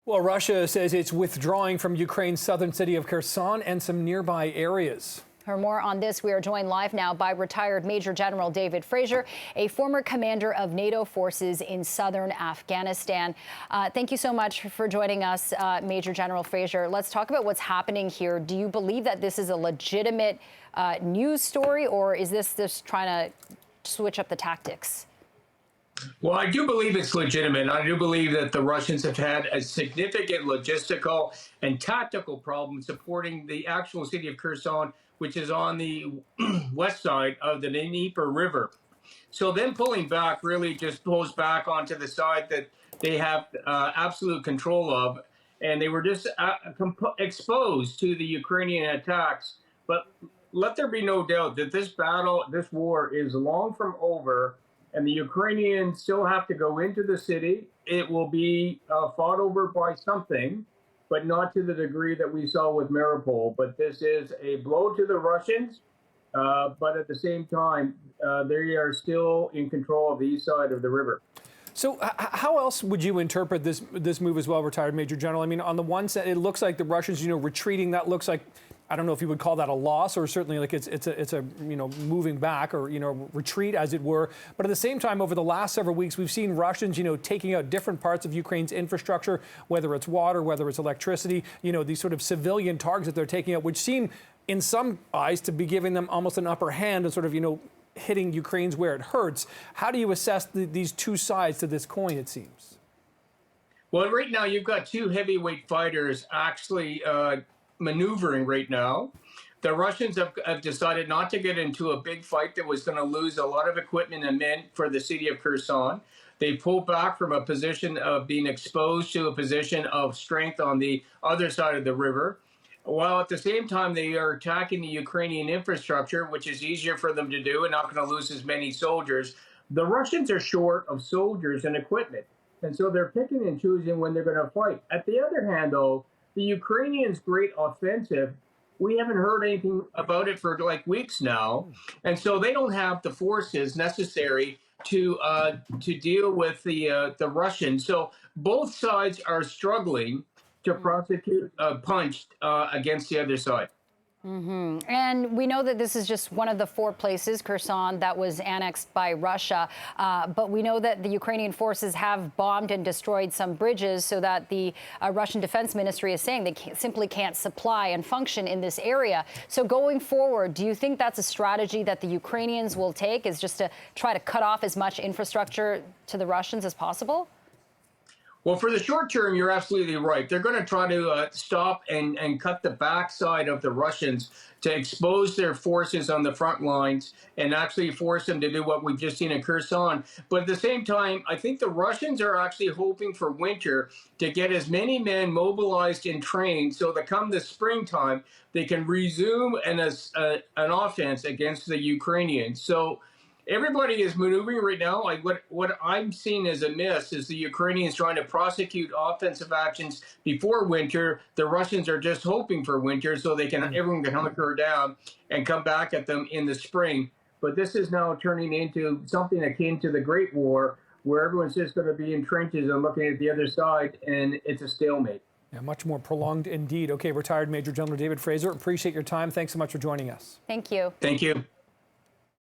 Well, Russia says it's withdrawing from Ukraine's southern city of Kherson and some nearby areas. For more on this, we are joined live now by retired Major General David Fraser, a former commander of NATO forces in southern Afghanistan. Thank you so much for joining us, Major General Fraser. Let's talk about what's happening here. Do you believe that this is a legitimate news story, or is this just trying to switch up the tactics? Well, I do believe it's legitimate. I do believe that the Russians have had a significant logistical and tactical problem supporting the actual city of Kherson, which is on the west side of the Dnieper River. So them pulling back really just pulls back onto the side that they have absolute control of. And they were just exposed to the Ukrainian attacks. But let there be no doubt that this battle, this war is long from over. And the Ukrainians still have to go into the city. It will be fought over by something, but not to the degree that we saw with Mariupol. But this is a blow to the Russians. But at the same time, they are still in control of the east side of the river. So how else would you interpret this move as well, retired Major General? I mean, on the one side, it looks like the Russians, retreating. That looks like, I don't know if you would call that a loss, or certainly like it's a moving back, or retreat, as it were. But at the same time, over the last several weeks, we've seen Russians taking out different parts of Ukraine's infrastructure, whether it's water, whether it's electricity, these sort of civilian targets that they're taking out, which seem in some eyes to be giving them almost an upper hand and sort of hitting Ukraine's where it hurts. How do you assess these two sides to this coin, it seems? Well, right now you've got two heavyweight fighters actually maneuvering right now. The Russians have decided not to get into a big fight that was going to lose a lot of equipment and men for the city of Kherson. They pulled back from a position of being exposed to a position of strength on the other side of the river, while at the same time they are attacking the Ukrainian infrastructure, which is easier for them to do and not going to lose as many soldiers. The Russians are short of soldiers and equipment, and so they're picking and choosing when they're going to fight. At the other hand, though, the Ukrainians' great offensive, we haven't heard anything about it for like weeks now, and so they don't have the forces necessary to deal with the Russians. So both sides are struggling to prosecute punched against the other side. Mm-hmm. And we know that this is just one of the 4 places, Kherson, that was annexed by Russia. But we know that the Ukrainian forces have bombed and destroyed some bridges, so that the Russian Defense Ministry is saying they simply can't supply and function in this area. So going forward, do you think that's a strategy that the Ukrainians will take, is just to try to cut off as much infrastructure to the Russians as possible? Well, for the short term, you're absolutely right. They're going to try to stop and cut the backside of the Russians to expose their forces on the front lines and actually force them to do what we've just seen in Kherson. But at the same time, I think the Russians are actually hoping for winter to get as many men mobilized and trained so that come the springtime, they can resume an offense against the Ukrainians. So everybody is maneuvering right now. Like what I'm seeing as a miss is the Ukrainians trying to prosecute offensive actions before winter. The Russians are just hoping for winter so they can everyone can hunker down and come back at them in the spring. But this is now turning into something akin to the Great War, where everyone's just going to be in trenches and looking at the other side, and it's a stalemate. Yeah, much more prolonged indeed. Okay, retired Major General David Fraser, appreciate your time. Thanks so much for joining us. Thank you. Thank you.